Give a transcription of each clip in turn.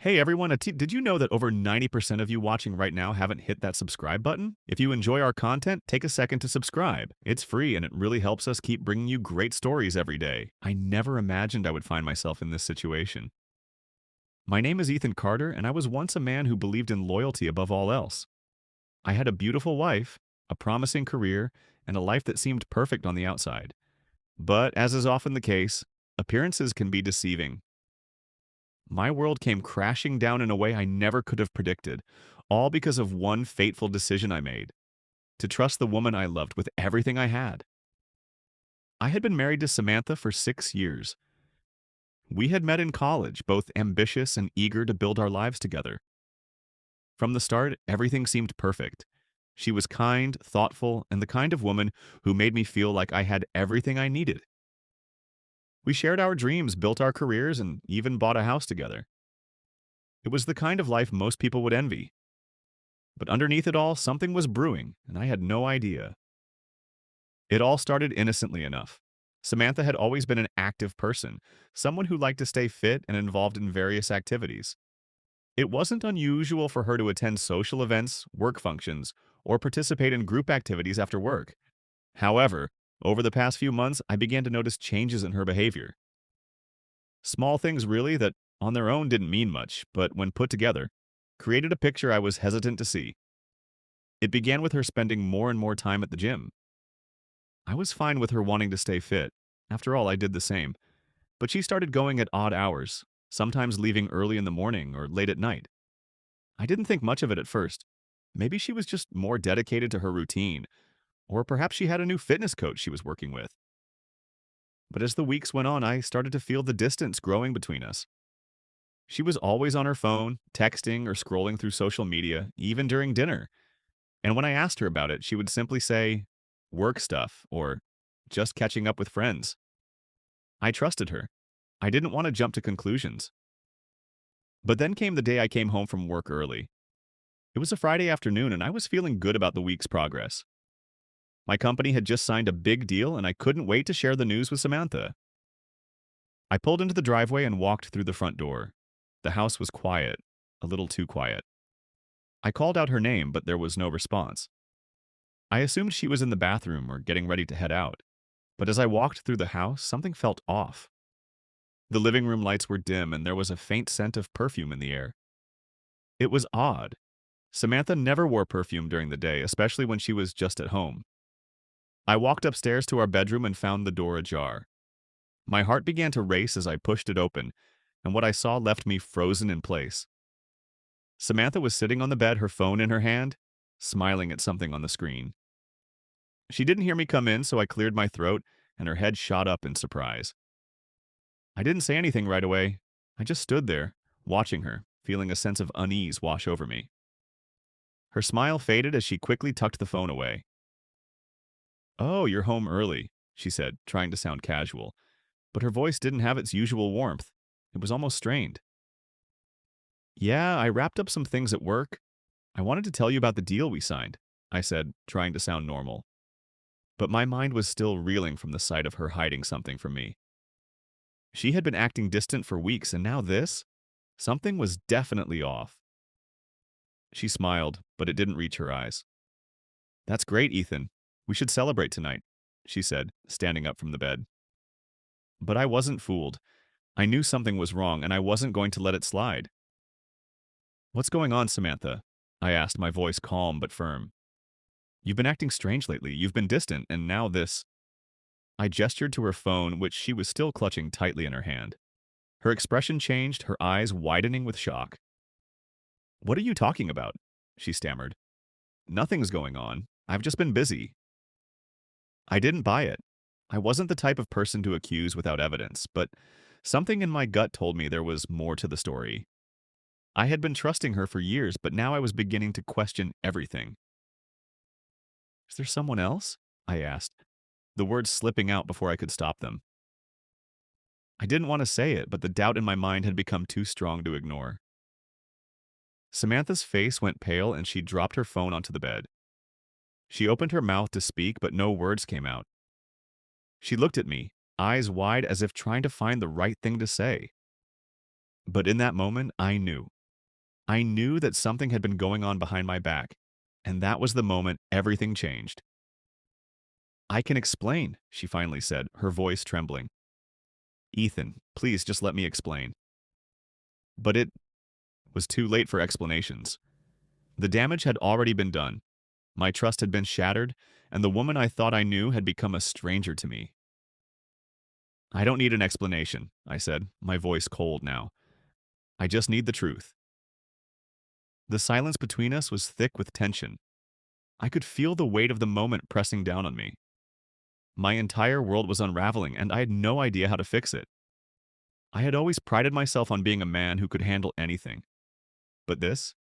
Hey everyone, did you know that over 90% of you watching right now haven't hit that subscribe button? If you enjoy our content, take a second to subscribe. It's free and it really helps us keep bringing you great stories every day. I never imagined I would find myself in this situation. My name is Ethan Carter, and I was once a man who believed in loyalty above all else. I had a beautiful wife, a promising career, and a life that seemed perfect on the outside. But, as is often the case, appearances can be deceiving. My world came crashing down in a way I never could have predicted, all because of one fateful decision I made: to trust the woman I loved with everything I had. I had been married to Samantha for 6 years. We had met in college, both ambitious and eager to build our lives together. From the start, everything seemed perfect. She was kind, thoughtful, and the kind of woman who made me feel like I had everything I needed. We shared our dreams, built our careers, and even bought a house together. It was the kind of life most people would envy. But underneath it all, something was brewing, and I had no idea. It all started innocently enough. Samantha had always been an active person, someone who liked to stay fit and involved in various activities. It wasn't unusual for her to attend social events, work functions, or participate in group activities after work. However, over the past few months, I began to notice changes in her behavior. Small things, really, that on their own didn't mean much, but when put together, created a picture I was hesitant to see. It began with her spending more and more time at the gym. I was fine with her wanting to stay fit. After all, I did the same. But she started going at odd hours, sometimes leaving early in the morning or late at night. I didn't think much of it at first. Maybe she was just more dedicated to her routine, or perhaps she had a new fitness coach she was working with. But as the weeks went on, I started to feel the distance growing between us. She was always on her phone, texting or scrolling through social media, even during dinner. And when I asked her about it, she would simply say, "work stuff," or "just catching up with friends." I trusted her. I didn't want to jump to conclusions. But then came the day I came home from work early. It was a Friday afternoon, and I was feeling good about the week's progress. My company had just signed a big deal, and I couldn't wait to share the news with Samantha. I pulled into the driveway and walked through the front door. The house was quiet, a little too quiet. I called out her name, but there was no response. I assumed she was in the bathroom or getting ready to head out. But as I walked through the house, something felt off. The living room lights were dim, and there was a faint scent of perfume in the air. It was odd. Samantha never wore perfume during the day, especially when she was just at home. I walked upstairs to our bedroom and found the door ajar. My heart began to race as I pushed it open, and what I saw left me frozen in place. Samantha was sitting on the bed, her phone in her hand, smiling at something on the screen. She didn't hear me come in, so I cleared my throat, and her head shot up in surprise. I didn't say anything right away. I just stood there, watching her, feeling a sense of unease wash over me. Her smile faded as she quickly tucked the phone away. "Oh, you're home early," she said, trying to sound casual, but her voice didn't have its usual warmth. It was almost strained. "Yeah, I wrapped up some things at work. I wanted to tell you about the deal we signed," I said, trying to sound normal. But my mind was still reeling from the sight of her hiding something from me. She had been acting distant for weeks, and now this? Something was definitely off. She smiled, but it didn't reach her eyes. "That's great, Ethan. We should celebrate tonight," she said, standing up from the bed. But I wasn't fooled. I knew something was wrong, and I wasn't going to let it slide. "What's going on, Samantha?" I asked, my voice calm but firm. "You've been acting strange lately. You've been distant, and now this." I gestured to her phone, which she was still clutching tightly in her hand. Her expression changed, her eyes widening with shock. "What are you talking about?" she stammered. "Nothing's going on. I've just been busy." I didn't buy it. I wasn't the type of person to accuse without evidence, but something in my gut told me there was more to the story. I had been trusting her for years, but now I was beginning to question everything. "Is there someone else?" I asked, the words slipping out before I could stop them. I didn't want to say it, but the doubt in my mind had become too strong to ignore. Samantha's face went pale and she dropped her phone onto the bed. She opened her mouth to speak, but no words came out. She looked at me, eyes wide as if trying to find the right thing to say. But in that moment, I knew. I knew that something had been going on behind my back, and that was the moment everything changed. "I can explain," she finally said, her voice trembling. "Ethan, please just let me explain." But it was too late for explanations. The damage had already been done. My trust had been shattered, and the woman I thought I knew had become a stranger to me. "I don't need an explanation," I said, my voice cold now. "I just need the truth." The silence between us was thick with tension. I could feel the weight of the moment pressing down on me. My entire world was unraveling, and I had no idea how to fix it. I had always prided myself on being a man who could handle anything. But this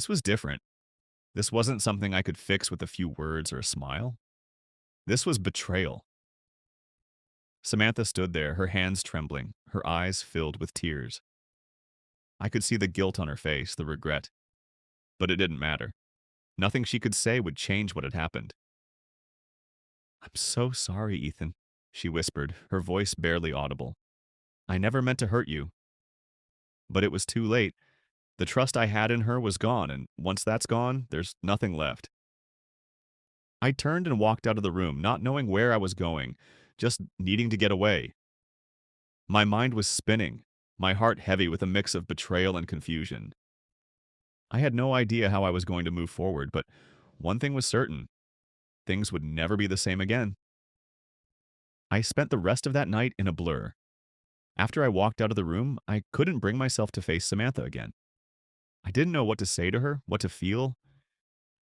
was different. This wasn't something I could fix with a few words or a smile. This was betrayal. Samantha stood there, her hands trembling, her eyes filled with tears. I could see the guilt on her face, the regret. But it didn't matter. Nothing she could say would change what had happened. "I'm so sorry, Ethan," she whispered, her voice barely audible. "I never meant to hurt you." But it was too late. The trust I had in her was gone, and once that's gone, there's nothing left. I turned and walked out of the room, not knowing where I was going, just needing to get away. My mind was spinning, my heart heavy with a mix of betrayal and confusion. I had no idea how I was going to move forward, but one thing was certain: things would never be the same again. I spent the rest of that night in a blur. After I walked out of the room, I couldn't bring myself to face Samantha again. I didn't know what to say to her, what to feel.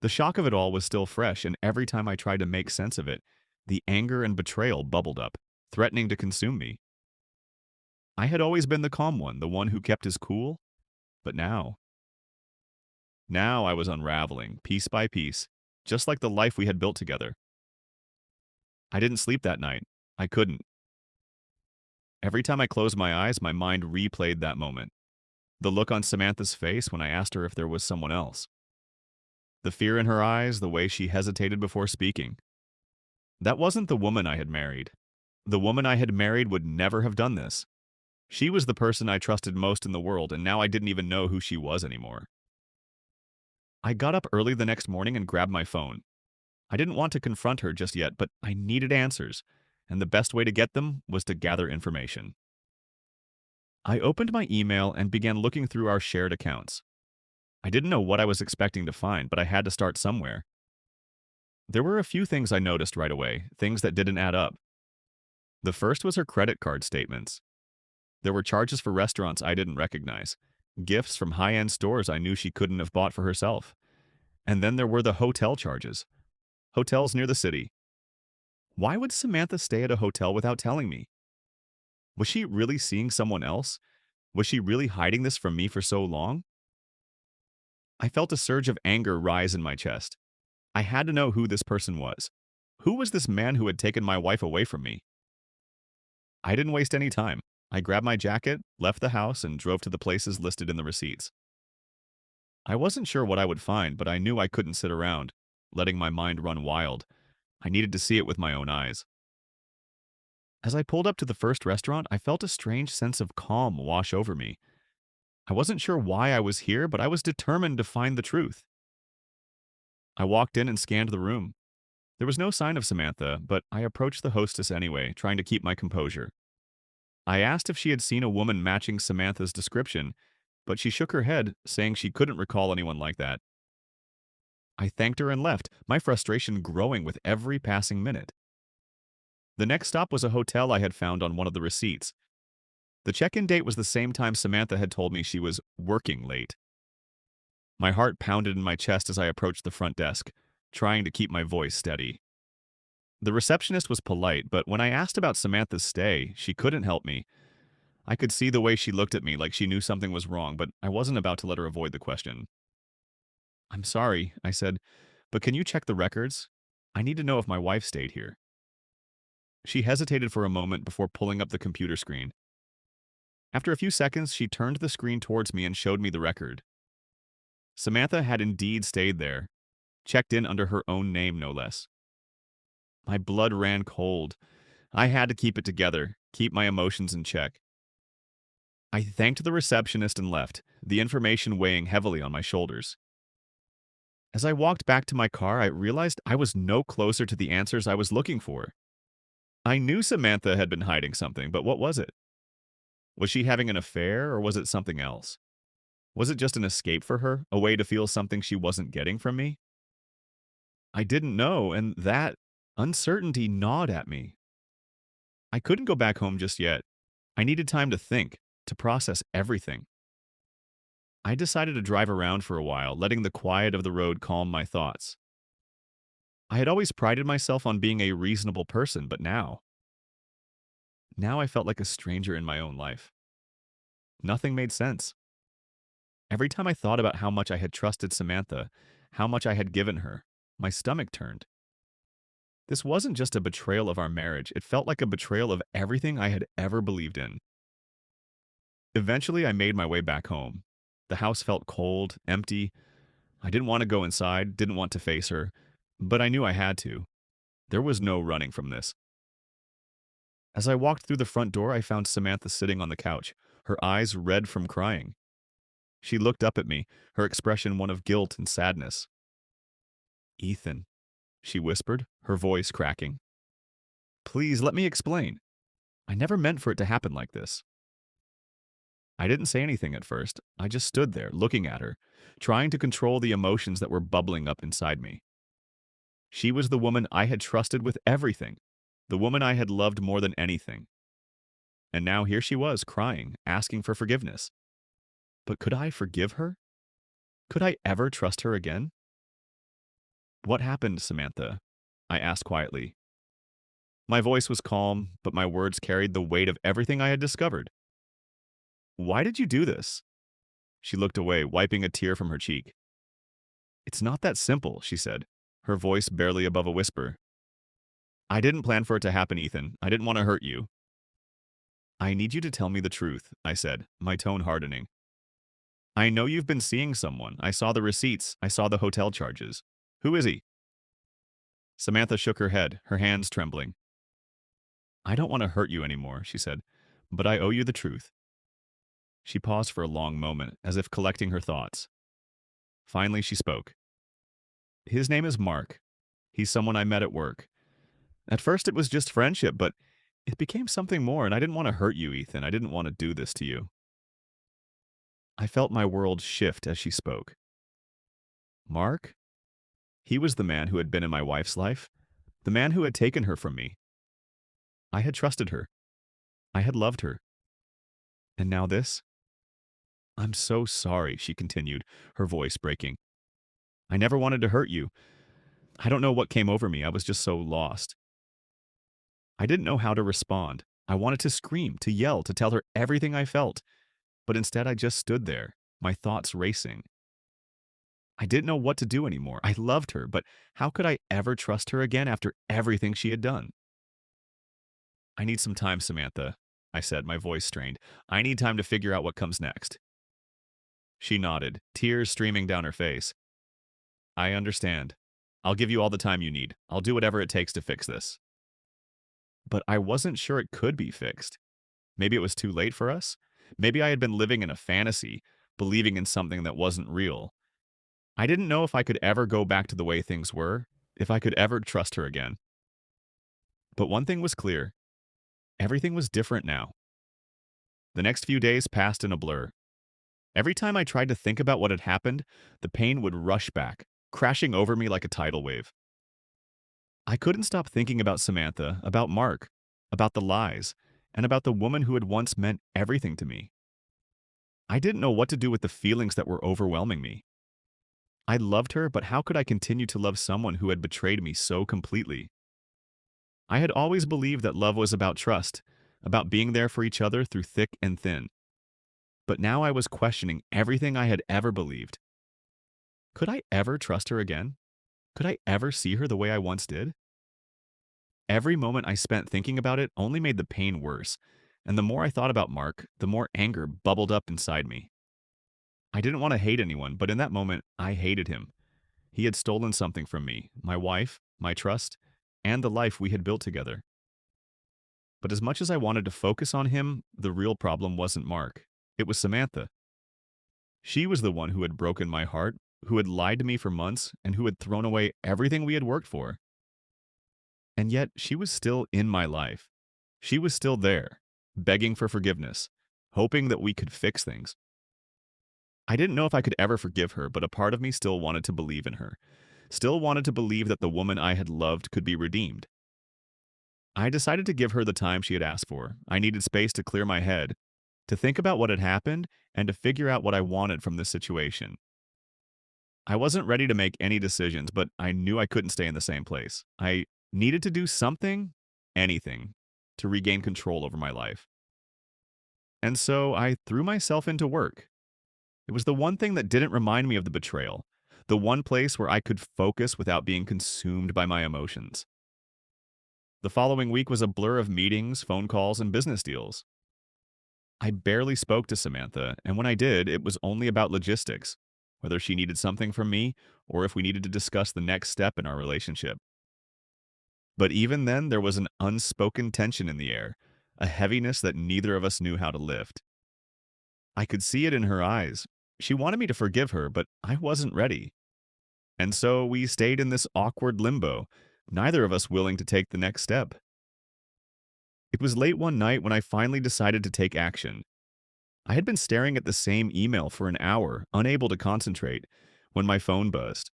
The shock of it all was still fresh, and every time I tried to make sense of it, the anger and betrayal bubbled up, threatening to consume me. I had always been the calm one, the one who kept his cool, but now I was unraveling, piece by piece, just like the life we had built together. I didn't sleep that night. I couldn't. Every time I closed my eyes, my mind replayed that moment. The look on Samantha's face when I asked her if there was someone else. The fear in her eyes, the way she hesitated before speaking. That wasn't the woman I had married. The woman I had married would never have done this. She was the person I trusted most in the world, and now I didn't even know who she was anymore. I got up early the next morning and grabbed my phone. I didn't want to confront her just yet, but I needed answers, and the best way to get them was to gather information. I opened my email and began looking through our shared accounts. I didn't know what I was expecting to find, but I had to start somewhere. There were a few things I noticed right away, things that didn't add up. The first was her credit card statements. There were charges for restaurants I didn't recognize, gifts from high-end stores I knew she couldn't have bought for herself. And then there were the hotel charges. Hotels near the city. Why would Samantha stay at a hotel without telling me? Was she really seeing someone else? Was she really hiding this from me for so long? I felt a surge of anger rise in my chest. I had to know who this person was. Who was this man who had taken my wife away from me? I didn't waste any time. I grabbed my jacket, left the house, and drove to the places listed in the receipts. I wasn't sure what I would find, but I knew I couldn't sit around, letting my mind run wild. I needed to see it with my own eyes. As I pulled up to the first restaurant, I felt a strange sense of calm wash over me. I wasn't sure why I was here, but I was determined to find the truth. I walked in and scanned the room. There was no sign of Samantha, but I approached the hostess anyway, trying to keep my composure. I asked if she had seen a woman matching Samantha's description, but she shook her head, saying she couldn't recall anyone like that. I thanked her and left, my frustration growing with every passing minute. The next stop was a hotel I had found on one of the receipts. The check-in date was the same time Samantha had told me she was working late. My heart pounded in my chest as I approached the front desk, trying to keep my voice steady. The receptionist was polite, but when I asked about Samantha's stay, she couldn't help me. I could see the way she looked at me like she knew something was wrong, but I wasn't about to let her avoid the question. "I'm sorry," I said, "but can you check the records? I need to know if my wife stayed here." She hesitated for a moment before pulling up the computer screen. After a few seconds, she turned the screen towards me and showed me the record. Samantha had indeed stayed there, checked in under her own name, no less. My blood ran cold. I had to keep it together, keep my emotions in check. I thanked the receptionist and left, the information weighing heavily on my shoulders. As I walked back to my car, I realized I was no closer to the answers I was looking for. I knew Samantha had been hiding something, but what was it? Was she having an affair, or was it something else? Was it just an escape for her, a way to feel something she wasn't getting from me? I didn't know, and that uncertainty gnawed at me. I couldn't go back home just yet. I needed time to think, to process everything. I decided to drive around for a while, letting the quiet of the road calm my thoughts. I had always prided myself on being a reasonable person, but now I felt like a stranger in my own life. Nothing made sense. Every time I thought about how much I had trusted Samantha, how much I had given her, my stomach turned. This wasn't just a betrayal of our marriage, it felt like a betrayal of everything I had ever believed in. Eventually, I made my way back home. The house felt cold, empty. I didn't want to go inside, didn't want to face her, but I knew I had to. There was no running from this. As I walked through the front door, I found Samantha sitting on the couch, her eyes red from crying. She looked up at me, her expression one of guilt and sadness. "Ethan," she whispered, her voice cracking. "Please let me explain. I never meant for it to happen like this." I didn't say anything at first. I just stood there, looking at her, trying to control the emotions that were bubbling up inside me. She was the woman I had trusted with everything, the woman I had loved more than anything. And now here she was, crying, asking for forgiveness. But could I forgive her? Could I ever trust her again? "What happened, Samantha?" I asked quietly. My voice was calm, but my words carried the weight of everything I had discovered. "Why did you do this?" She looked away, wiping a tear from her cheek. "It's not that simple," she said, her voice barely above a whisper. "I didn't plan for it to happen, Ethan. I didn't want to hurt you." "I need you to tell me the truth," I said, my tone hardening. "I know you've been seeing someone. I saw the receipts. I saw the hotel charges. Who is he?" Samantha shook her head, her hands trembling. "I don't want to hurt you anymore," she said, "but I owe you the truth." She paused for a long moment, as if collecting her thoughts. Finally, she spoke. "His name is Mark. He's someone I met at work. At first, it was just friendship, but it became something more, and I didn't want to hurt you, Ethan. I didn't want to do this to you." I felt my world shift as she spoke. Mark? He was the man who had been in my wife's life, the man who had taken her from me. I had trusted her. I had loved her. And now this? "I'm so sorry," she continued, her voice breaking. "I never wanted to hurt you. I don't know what came over me. I was just so lost." I didn't know how to respond. I wanted to scream, to yell, to tell her everything I felt. But instead, I just stood there, my thoughts racing. I didn't know what to do anymore. I loved her, but how could I ever trust her again after everything she had done? "I need some time, Samantha," I said, my voice strained. "I need time to figure out what comes next." She nodded, tears streaming down her face. "I understand. I'll give you all the time you need. I'll do whatever it takes to fix this." But I wasn't sure it could be fixed. Maybe it was too late for us. Maybe I had been living in a fantasy, believing in something that wasn't real. I didn't know if I could ever go back to the way things were, if I could ever trust her again. But one thing was clear. Everything was different now. The next few days passed in a blur. Every time I tried to think about what had happened, the pain would rush back, crashing over me like a tidal wave. I couldn't stop thinking about Samantha, about Mark, about the lies, and about the woman who had once meant everything to me. I didn't know what to do with the feelings that were overwhelming me. I loved her, but how could I continue to love someone who had betrayed me so completely? I had always believed that love was about trust, about being there for each other through thick and thin. But now I was questioning everything I had ever believed. Could I ever trust her again? Could I ever see her the way I once did? Every moment I spent thinking about it only made the pain worse, and the more I thought about Mark, the more anger bubbled up inside me. I didn't want to hate anyone, but in that moment, I hated him. He had stolen something from me, my wife, my trust, and the life we had built together. But as much as I wanted to focus on him, the real problem wasn't Mark. It was Samantha. She was the one who had broken my heart, who had lied to me for months, and who had thrown away everything we had worked for. And yet, she was still in my life. She was still there, begging for forgiveness, hoping that we could fix things. I didn't know if I could ever forgive her, but a part of me still wanted to believe in her, still wanted to believe that the woman I had loved could be redeemed. I decided to give her the time she had asked for. I needed space to clear my head, to think about what had happened, and to figure out what I wanted from this situation. I wasn't ready to make any decisions, but I knew I couldn't stay in the same place. I needed to do something, anything, to regain control over my life. And so I threw myself into work. It was the one thing that didn't remind me of the betrayal, the one place where I could focus without being consumed by my emotions. The following week was a blur of meetings, phone calls, and business deals. I barely spoke to Samantha, and when I did, it was only about logistics, whether she needed something from me or if we needed to discuss the next step in our relationship. But even then, there was an unspoken tension in the air, a heaviness that neither of us knew how to lift. I could see it in her eyes. She wanted me to forgive her, but I wasn't ready. And so we stayed in this awkward limbo, neither of us willing to take the next step. It was late one night when I finally decided to take action. I had been staring at the same email for an hour, unable to concentrate, when my phone buzzed.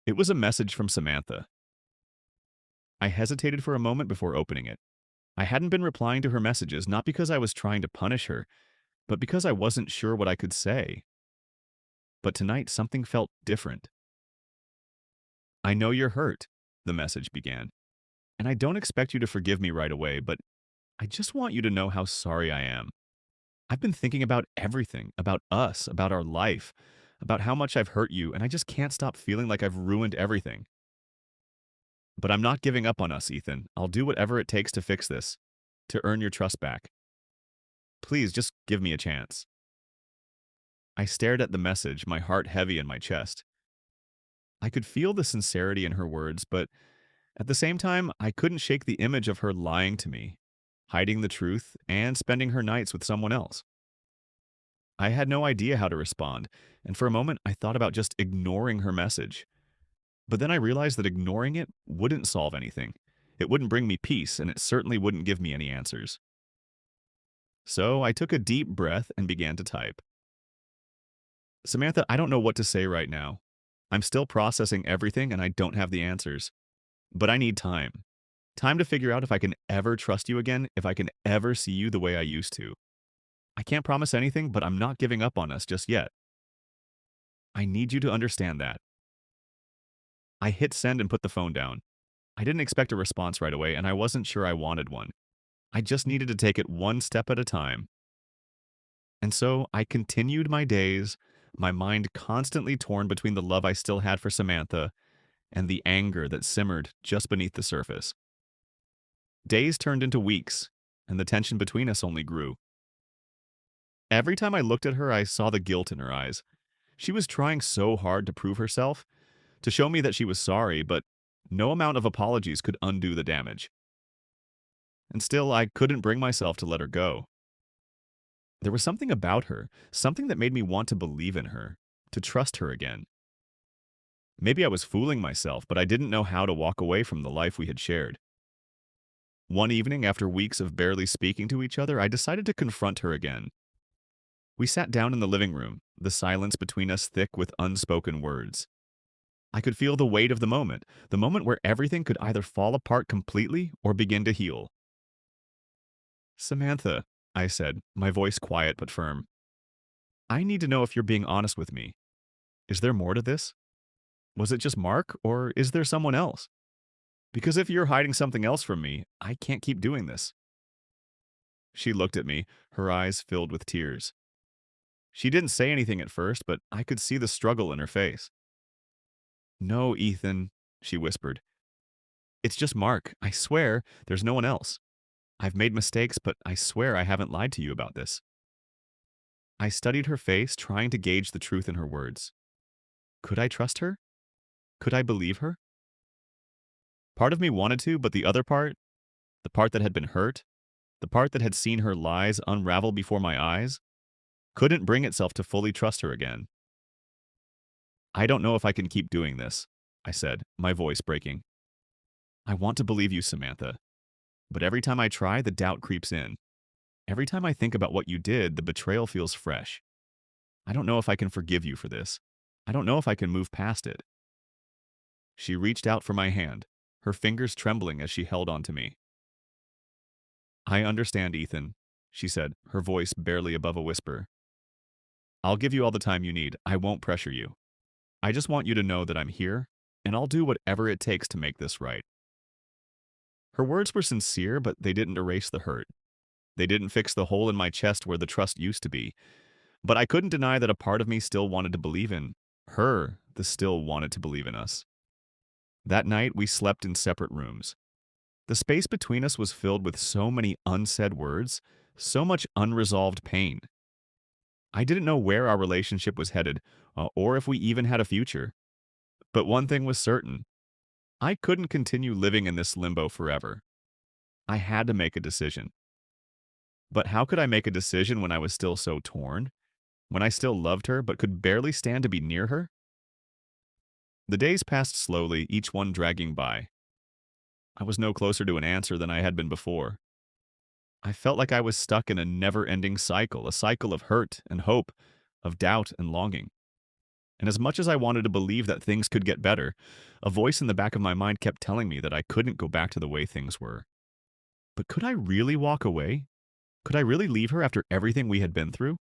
It was a message from Samantha. I hesitated for a moment before opening it. I hadn't been replying to her messages, not because I was trying to punish her, but because I wasn't sure what I could say. But tonight, something felt different. "I know you're hurt," the message began, "and I don't expect you to forgive me right away, but I just want you to know how sorry I am. I've been thinking about everything, about us, about our life, about how much I've hurt you, and I just can't stop feeling like I've ruined everything. But I'm not giving up on us, Ethan. I'll do whatever it takes to fix this, to earn your trust back. Please, just give me a chance." I stared at the message, my heart heavy in my chest. I could feel the sincerity in her words, but at the same time, I couldn't shake the image of her lying to me, hiding the truth, and spending her nights with someone else. I had no idea how to respond, and for a moment I thought about just ignoring her message. But then I realized that ignoring it wouldn't solve anything. It wouldn't bring me peace, and it certainly wouldn't give me any answers. So I took a deep breath and began to type. "Samantha, I don't know what to say right now. I'm still processing everything and I don't have the answers. But I need time. Time to figure out if I can ever trust you again, if I can ever see you the way I used to. I can't promise anything, but I'm not giving up on us just yet. I need you to understand that." I hit send and put the phone down. I didn't expect a response right away, and I wasn't sure I wanted one. I just needed to take it one step at a time. And so I continued my days, my mind constantly torn between the love I still had for Samantha and the anger that simmered just beneath the surface. Days turned into weeks, and the tension between us only grew. Every time I looked at her, I saw the guilt in her eyes. She was trying so hard to prove herself, to show me that she was sorry, but no amount of apologies could undo the damage. And still, I couldn't bring myself to let her go. There was something about her, something that made me want to believe in her, to trust her again. Maybe I was fooling myself, but I didn't know how to walk away from the life we had shared. One evening, after weeks of barely speaking to each other, I decided to confront her again. We sat down in the living room, the silence between us thick with unspoken words. I could feel the weight of the moment where everything could either fall apart completely or begin to heal. "Samantha," I said, my voice quiet but firm, "I need to know if you're being honest with me. Is there more to this? Was it just Mark, or is there someone else? Because if you're hiding something else from me, I can't keep doing this." She looked at me, her eyes filled with tears. She didn't say anything at first, but I could see the struggle in her face. "No, Ethan," she whispered. "It's just Mark. I swear there's no one else. I've made mistakes, but I swear I haven't lied to you about this." I studied her face, trying to gauge the truth in her words. Could I trust her? Could I believe her? Part of me wanted to, but the other part, the part that had been hurt, the part that had seen her lies unravel before my eyes, couldn't bring itself to fully trust her again. "I don't know if I can keep doing this," I said, my voice breaking. "I want to believe you, Samantha, but every time I try, the doubt creeps in. Every time I think about what you did, the betrayal feels fresh. I don't know if I can forgive you for this. I don't know if I can move past it." She reached out for my hand, her fingers trembling as she held onto me. "I understand, Ethan," she said, her voice barely above a whisper. "I'll give you all the time you need. I won't pressure you. I just want you to know that I'm here, and I'll do whatever it takes to make this right." Her words were sincere, but they didn't erase the hurt. They didn't fix the hole in my chest where the trust used to be. But I couldn't deny that a part of me still wanted to believe in her, that still wanted to believe in us. That night, we slept in separate rooms. The space between us was filled with so many unsaid words, so much unresolved pain. I didn't know where our relationship was headed, or if we even had a future. But one thing was certain. I couldn't continue living in this limbo forever. I had to make a decision. But how could I make a decision when I was still so torn? When I still loved her, but could barely stand to be near her? The days passed slowly, each one dragging by. I was no closer to an answer than I had been before. I felt like I was stuck in a never-ending cycle, a cycle of hurt and hope, of doubt and longing. And as much as I wanted to believe that things could get better, a voice in the back of my mind kept telling me that I couldn't go back to the way things were. But could I really walk away? Could I really leave her after everything we had been through?